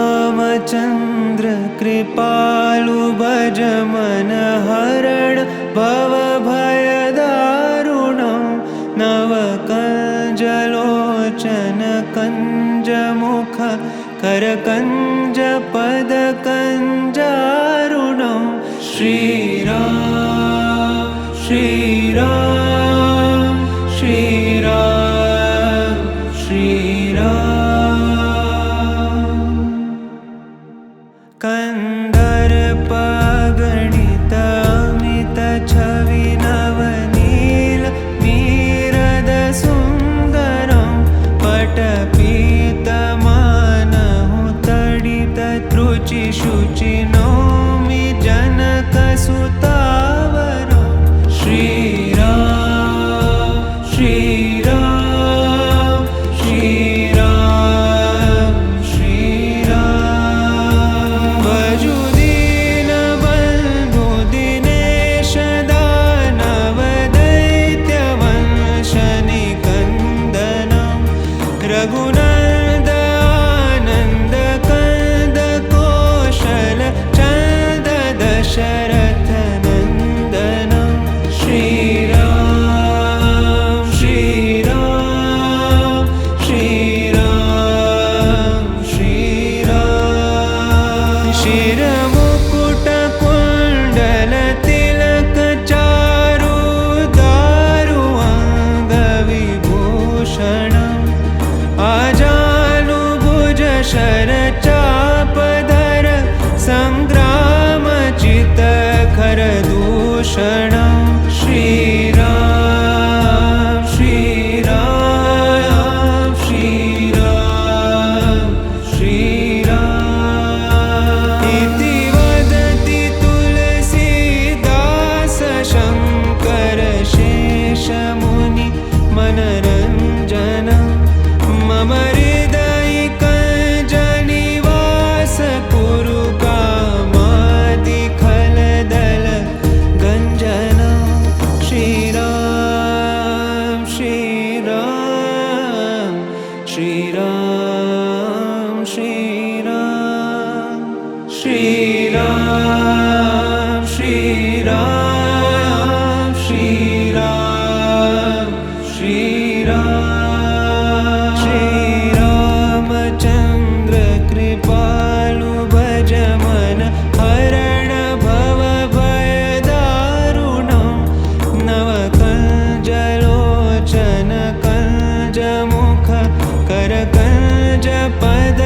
श्रीरामचन्द्र कृपालु भज मन हरण भवभयदारुणं नवकञ्जलोचन कञ्जमुख करकञ्ज पदकञ्जारुणं श्रीराम श्रीराम श्रीराम श्रीराम कन्दर्पगणित अमित छवि नवनील नीरद सुन्दरं पटपीतमानहु तडित त्रुचि शुचि नौमि जनकसुतावरं श्रीराम श्रीराम श्रीराम श्रीराम भजुदीनबन्धु दिनेश दानव दैत्यवंशनिकन्दनं रघुनन्द आनन्द कंद कौशल चन्द दशरथ नन्दनं श्रीराम श्रीराम श्रीराम श्रीराम शिरमुकुट कुण्डल तिलक चारु दारु अङ्गविभूषणम् आजानुभुज शरचापधर सङ्ग्रामचित खरदूषणं श्रीराम श्रीराम श्रीराम श्रीराम इति वदति तुलसीदास शङ्कर शेषमुनि मनरञ्जनं मम हृदयिकञ्जनिवास कुरु कामादिखलदल गञ्जनं श्रीराम श्रीराम श्रीराम श्रीराम श्रीराम श्रीराम श्रीराम श्रीराम श्रीरामचन्द्र कृपालु भज मन हरण भवभयदारुणं नवकञ्जलोचन कञ्जमुख करकञ्ज पद